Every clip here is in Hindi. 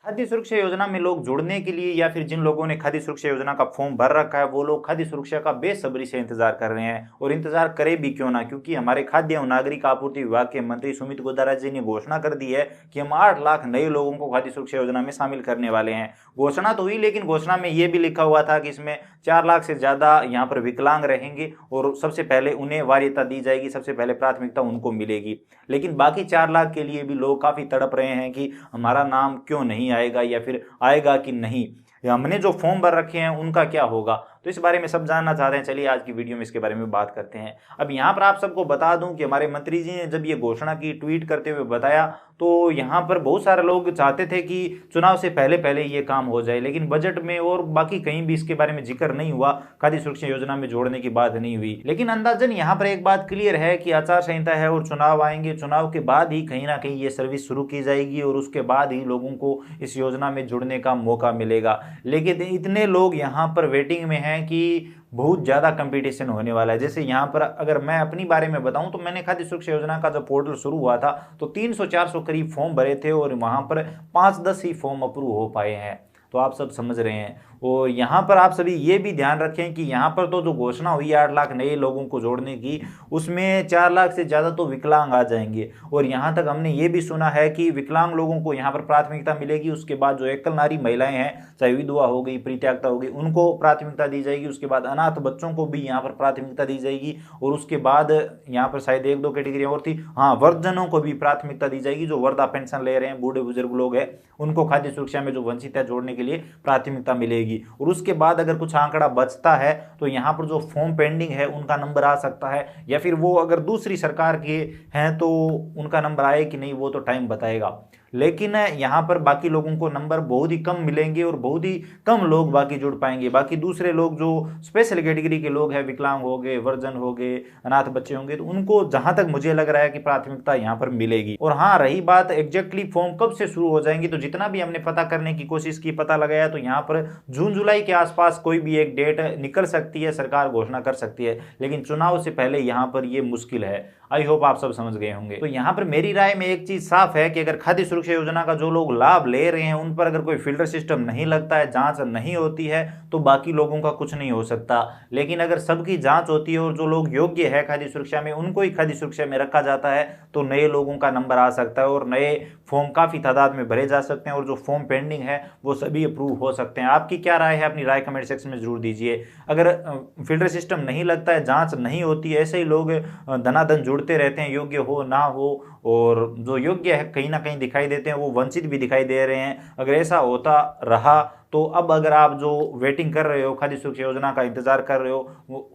खाद्य सुरक्षा योजना में लोग जुड़ने के लिए या फिर जिन लोगों ने खाद्य सुरक्षा योजना का फॉर्म भर रखा है वो लोग खाद्य सुरक्षा का बेसब्री से इंतजार कर रहे हैं। और इंतजार करे भी क्यों ना, क्योंकि हमारे खाद्य एवं नागरिक आपूर्ति विभाग के मंत्री सुमित गोदारा जी ने घोषणा कर दी है कि हम 8 लाख नए लोगों को खाद्य सुरक्षा योजना में शामिल करने वाले हैं। घोषणा तो हुई, लेकिन घोषणा में यह भी लिखा हुआ था कि इसमें 4 लाख से ज्यादा यहाँ पर विकलांग रहेंगे और सबसे पहले उन्हें वरीयता दी जाएगी, सबसे पहले प्राथमिकता उनको मिलेगी। लेकिन बाकी 4 लाख के लिए भी लोग काफी तड़प रहे हैं कि हमारा नाम क्यों नहीं आएगा या फिर आएगा कि नहीं, या हमने जो फॉर्म भर रखे हैं उनका क्या होगा। तो इस बारे में सब जानना चाहते हैं, चलिए आज की वीडियो में इसके बारे में बात करते हैं। अब यहाँ पर आप सबको बता दूं कि हमारे मंत्री जी ने जब ये घोषणा की, ट्वीट करते हुए बताया, तो यहाँ पर बहुत सारे लोग चाहते थे कि चुनाव से पहले पहले ये काम हो जाए, लेकिन बजट में और बाकी कहीं भी इसके बारे में जिक्र नहीं हुआ, खाद्य सुरक्षा योजना में जोड़ने की बात नहीं हुई। लेकिन अंदाजन यहाँ पर एक बात क्लियर है कि आचार संहिता है और चुनाव आएंगे, चुनाव के बाद ही कहीं ना कहीं ये सर्विस शुरू की जाएगी और उसके बाद ही लोगों को इस योजना में जुड़ने का मौका मिलेगा। लेकिन इतने लोग यहाँ पर वेटिंग में हैं कि बहुत ज़्यादा कंपटीशन होने वाला है। जैसे यहाँ पर अगर मैं अपनी बारे में बताऊं तो मैंने खाद्य सुरक्षा योजना का जब पोर्टल शुरू हुआ था तो 300-400 करीब फॉर्म भरे थे और वहाँ पर 5-10 ही फॉर्म अप्रूव हो पाए हैं। तो आप सब समझ रहे हैं। और यहाँ पर आप सभी ये भी ध्यान रखें कि यहाँ पर तो जो घोषणा हुई है 8 लाख नए लोगों को जोड़ने की, उसमें 4 लाख से ज़्यादा तो विकलांग आ जाएंगे। और यहाँ तक हमने ये भी सुना है कि विकलांग लोगों को यहाँ पर प्राथमिकता मिलेगी, उसके बाद जो एकल नारी महिलाएं हैं, चाहे विधवा हो गई, परित्यक्ता हो गई, उनको प्राथमिकता दी जाएगी। उसके बाद अनाथ बच्चों को भी यहाँ पर प्राथमिकता दी जाएगी। और उसके बाद यहाँ पर शायद 1-2 कैटेगरी और थी, हाँ, वृद्धजनों को भी प्राथमिकता दी जाएगी। जो वृद्धा पेंशन ले रहे हैं, बूढ़े बुजुर्ग लोग हैं, उनको खाद्य सुरक्षा में जो वंचित है जोड़ने के लिए प्राथमिकता मिलेगी। और उसके बाद अगर कुछ आंकड़ा बचता है तो यहाँ पर जो फॉर्म पेंडिंग है उनका नंबर आ सकता है, या फिर वो अगर दूसरी सरकार के हैं तो उनका नंबर आए कि नहीं वो तो टाइम बताएगा। लेकिन यहाँ पर बाकी लोगों को नंबर बहुत ही कम मिलेंगे और बहुत ही कम लोग बाकी जुड़ पाएंगे। बाकी दूसरे लोग जो स्पेशल कैटेगरी के लोग हैं, विकलांग हो गए, वर्जन हो गए, अनाथ बच्चे होंगे, तो उनको जहां तक मुझे लग रहा है कि प्राथमिकता यहाँ पर मिलेगी। और हाँ, रही बात एग्जैक्टली फॉर्म कब से शुरू हो जाएंगी, तो जितना भी हमने पता करने की कोशिश की, पता लगाया, तो यहाँ पर जून जुलाई के आसपास कोई भी एक डेट निकल सकती है, सरकार घोषणा कर सकती है। लेकिन चुनाव से पहले यहाँ पर ये मुश्किल है। आई होप आप सब समझ गए होंगे। तो यहाँ पर मेरी राय में एक चीज साफ है कि अगर खाद्य सुरक्षा योजना का जो लोग लाभ ले रहे हैं उन पर अगर कोई फिल्टर सिस्टम नहीं लगता है, जांच नहीं होती है, तो बाकी लोगों का कुछ नहीं हो सकता। लेकिन अगर सबकी जांच होती है और जो लोग योग्य है खाद्य सुरक्षा में उनको ही खाद्य सुरक्षा में रखा जाता है, तो नए लोगों का नंबर आ सकता है और नए फॉर्म काफी तादाद में भरे जा सकते हैं और जो फॉर्म पेंडिंग है वो सभी अप्रूव हो सकते हैं। आपकी क्या राय है, अपनी राय कमेंट सेक्शन में जरूर दीजिए। अगर फिल्टर सिस्टम नहीं लगता है, जांच नहीं होती है, ऐसे ही लोग धनाधन जुड़ते रहते हैं, योग्य हो ना हो, और जो योग्य है कहीं ना कहीं दिखाई देते हैं वो वंचित भी दिखाई दे रहे हैं। अगर ऐसा होता रहा तो अब अगर आप जो वेटिंग कर रहे हो, खाद्य सुरक्षा योजना का इंतजार कर रहे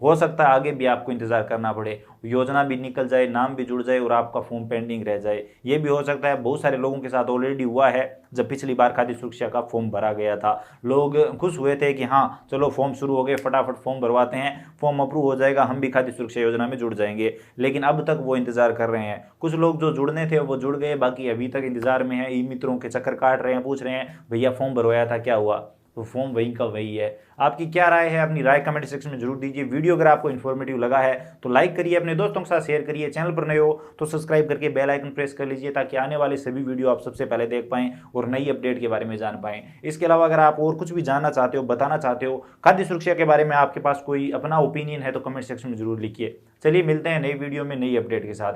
हो सकता है आगे भी आपको इंतजार करना पड़े, योजना भी निकल जाए, नाम भी जुड़ जाए और आपका फॉर्म पेंडिंग रह जाए। ये भी हो सकता है। बहुत सारे लोगों के साथ ऑलरेडी हुआ है। जब पिछली बार खाद्य सुरक्षा का फॉर्म भरा गया था, लोग खुश हुए थे कि हाँ चलो फॉर्म शुरू हो गए, फटाफट फॉर्म भरवाते हैं, फॉर्म अप्रूव हो जाएगा, हम भी खाद्य सुरक्षा योजना में जुड़ जाएंगे। लेकिन अब तक वो इंतजार कर रहे हैं। कुछ लोग जो जुड़ने थे वो जुड़ गए, बाकी अभी तक इंतजार में है, ई मित्रों के चक्कर काट रहे हैं, पूछ रहे हैं भैया फॉर्म भरवाया था क्या हुआ। तो फॉर्म वही का वही है। आपकी क्या राय है, अपनी राय कमेंट सेक्शन में जरूर दीजिए। वीडियो अगर आपको इन्फॉर्मेटिव लगा है तो लाइक करिए, अपने दोस्तों के साथ शेयर करिए। चैनल पर नए हो तो सब्सक्राइब करके बेल आइकन प्रेस कर लीजिए ताकि आने वाले सभी वीडियो आप सबसे पहले देख पाएं और नई अपडेट के बारे में जान पाएं। इसके अलावा अगर आप और कुछ भी जानना चाहते हो, बताना चाहते हो खाद्य सुरक्षा के बारे में, आपके पास कोई अपना ओपिनियन है तो कमेंट सेक्शन में जरूर लिखिए। चलिए मिलते हैं नई वीडियो में नई अपडेट के साथ।